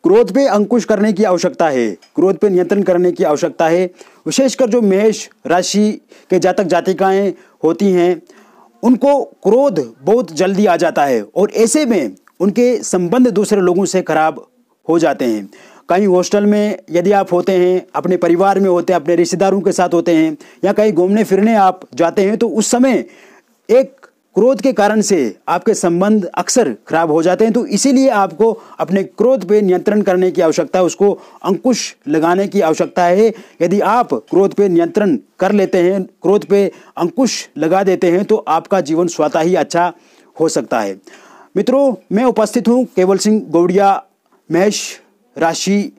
क्रोध पे अंकुश करने की आवश्यकता है, क्रोध पे नियंत्रण करने की आवश्यकता है। विशेषकर जो मेष राशि के जातक जातिकाएं होती हैं उनको क्रोध बहुत जल्दी आ जाता है और ऐसे में उनके संबंध दूसरे लोगों से खराब हो जाते हैं। कहीं हॉस्टल में यदि आप होते हैं, अपने परिवार में होते हैं, अपने रिश्तेदारों के साथ होते हैं या कहीं घूमने फिरने आप जाते हैं तो उस समय एक क्रोध के कारण से आपके संबंध अक्सर खराब हो जाते हैं। तो इसीलिए आपको अपने क्रोध पे नियंत्रण करने की आवश्यकता है, उसको अंकुश लगाने की आवश्यकता है। यदि आप क्रोध पे नियंत्रण कर लेते हैं, क्रोध पे अंकुश लगा देते हैं तो आपका जीवन स्वतः ही अच्छा हो सकता है। मित्रों, मैं उपस्थित हूँ केवल सिंह गौड़िया, मेष राशि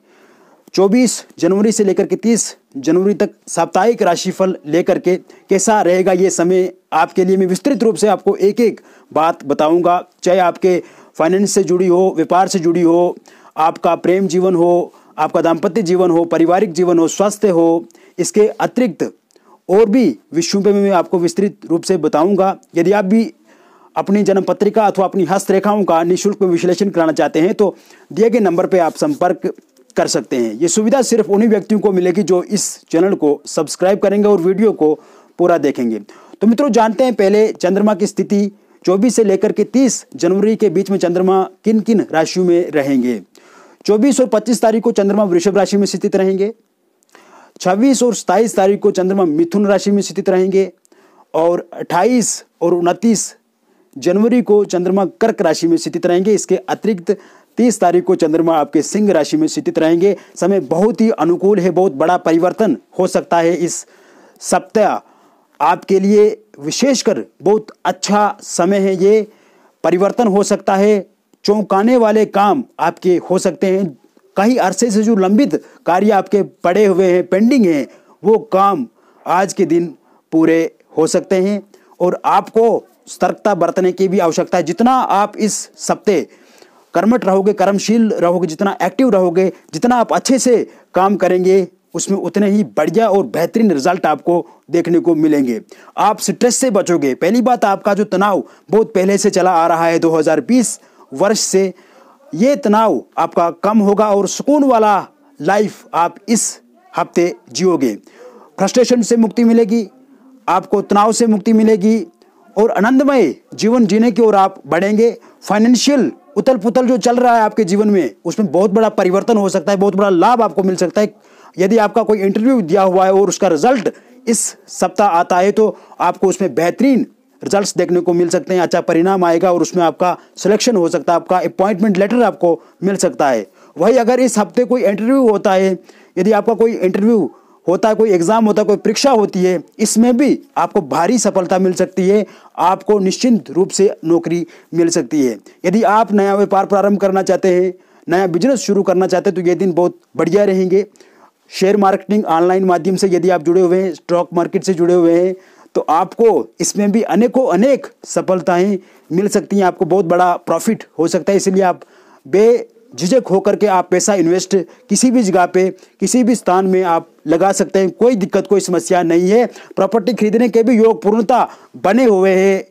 24 जनवरी से लेकर के 30 जनवरी तक साप्ताहिक राशिफल लेकर के कैसा रहेगा ये समय आपके लिए मैं विस्तृत रूप से आपको एक एक बात बताऊंगा। चाहे आपके फाइनेंस से जुड़ी हो, व्यापार से जुड़ी हो, आपका प्रेम जीवन हो, आपका दाम्पत्य जीवन हो, पारिवारिक जीवन हो, स्वास्थ्य हो, इसके अतिरिक्त और भी विषयों पे मैं आपको विस्तृत रूप से बताऊंगा। यदि आप भी अपनी जन्म पत्रिका अथवा अपनी हस्तरेखाओं का निःशुल्क विश्लेषण कराना चाहते हैं तो दिए गए नंबर पर आप संपर्क कर सकते हैं। ये सुविधा सिर्फ उन्हीं व्यक्तियों को मिलेगी जो इस चैनल को सब्सक्राइब करेंगे और वीडियो को पूरा देखेंगे। तो मित्रों, जानते हैं पहले चंद्रमा की स्थिति 24 से लेकर के 30 जनवरी के बीच में चंद्रमा किन किन राशियों में रहेंगे। 24 और 25 तारीख को चंद्रमा वृषभ राशि में स्थित रहेंगे। 26 और 27 तारीख को चंद्रमा मिथुन राशि में स्थित रहेंगे और 28 और 29 जनवरी को चंद्रमा कर्क राशि में स्थित रहेंगे। इसके अतिरिक्त 30 तारीख को चंद्रमा आपके सिंह राशि में स्थित रहेंगे। समय बहुत ही अनुकूल है, बहुत बड़ा परिवर्तन हो सकता है इस सप्ताह आपके लिए, विशेषकर बहुत अच्छा समय है। ये परिवर्तन हो सकता है, चौंकाने वाले काम आपके हो सकते हैं। कई अरसे से जो लंबित कार्य आपके पड़े हुए हैं, पेंडिंग हैं, वो काम आज के दिन पूरे हो सकते हैं और आपको सतर्कता बरतने की भी आवश्यकता है। जितना आप इस सप्ताह कर्मठ रहोगे, कर्मशील रहोगे, जितना एक्टिव रहोगे, जितना आप अच्छे से काम करेंगे, उसमें उतने ही बढ़िया और बेहतरीन रिजल्ट आपको देखने को मिलेंगे। आप स्ट्रेस से बचोगे। पहली बात, आपका जो तनाव बहुत पहले से चला आ रहा है 2020 वर्ष से, ये तनाव आपका कम होगा और सुकून वाला लाइफ आप इस हफ्ते जियोगे। फ्रस्ट्रेशन से मुक्ति मिलेगी, आपको तनाव से मुक्ति मिलेगी और आनंदमय जीवन जीने की ओर आप बढ़ेंगे। फाइनेंशियल उथल पुथल जो चल रहा है आपके जीवन में, उसमें बहुत बड़ा परिवर्तन हो सकता है, बहुत बड़ा लाभ आपको मिल सकता है। यदि आपका कोई इंटरव्यू दिया हुआ है और उसका रिजल्ट इस सप्ताह आता है तो आपको उसमें बेहतरीन रिजल्ट्स देखने को मिल सकते हैं, अच्छा परिणाम आएगा और उसमें आपका सिलेक्शन हो सकता है, आपका अपॉइंटमेंट लेटर आपको मिल सकता है। वही अगर इस हफ्ते कोई इंटरव्यू होता है, यदि आपका कोई इंटरव्यू होता है, कोई एग्जाम होता है, कोई परीक्षा होती है, इसमें भी आपको भारी सफलता मिल सकती है, आपको निश्चिंत रूप से नौकरी मिल सकती है। यदि आप नया व्यापार प्रारंभ करना चाहते हैं, नया बिजनेस शुरू करना चाहते हैं तो ये दिन बहुत बढ़िया रहेंगे। शेयर मार्केटिंग ऑनलाइन माध्यम से यदि आप जुड़े हुए हैं, स्टॉक मार्केट से जुड़े हुए हैं, तो आपको इसमें भी अनेक सफलताएं मिल सकती हैं, आपको बहुत बड़ा प्रॉफिट हो सकता है। इसलिए आप बेझिझक होकर के आप पैसा इन्वेस्ट किसी भी जगह पे, किसी भी स्थान में आप लगा सकते हैं, कोई दिक्कत, कोई समस्या नहीं है। प्रॉपर्टी खरीदने के भी योग पूर्णता बने हुए हैं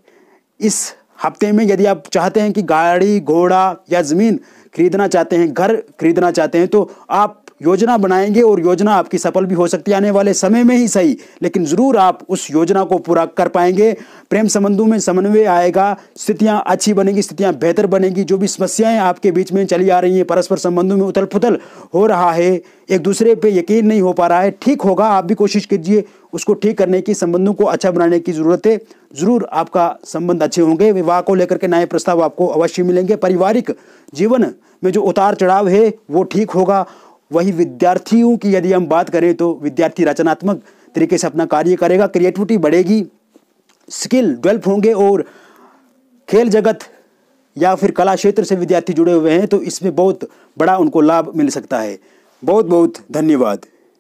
इस हफ्ते में। यदि आप चाहते हैं कि गाड़ी, घोड़ा या ज़मीन खरीदना चाहते हैं, घर खरीदना चाहते हैं, तो आप योजना बनाएंगे और योजना आपकी सफल भी हो सकती है, आने वाले समय में ही सही, लेकिन ज़रूर आप उस योजना को पूरा कर पाएंगे। प्रेम संबंधों में समन्वय आएगा, स्थितियां अच्छी बनेगी, स्थितियां बेहतर बनेगी। जो भी समस्याएं आपके बीच में चली आ रही हैं, परस्पर संबंधों में उथल पुथल हो रहा है, एक दूसरे पे यकीन नहीं हो पा रहा है, ठीक होगा। आप भी कोशिश कीजिए उसको ठीक करने की, संबंधों को अच्छा बनाने की ज़रूरत है। ज़रूर आपका संबंध अच्छे होंगे। विवाह को लेकर के नए प्रस्ताव आपको अवश्य मिलेंगे। पारिवारिक जीवन में जो उतार चढ़ाव है वो ठीक होगा। वही विद्यार्थियों की यदि हम बात करें तो विद्यार्थी रचनात्मक तरीके से अपना कार्य करेगा, क्रिएटिविटी बढ़ेगी, स्किल डेवलप होंगे और खेल जगत या फिर कला क्षेत्र से विद्यार्थी जुड़े हुए हैं तो इसमें बहुत बड़ा उनको लाभ मिल सकता है। बहुत बहुत धन्यवाद।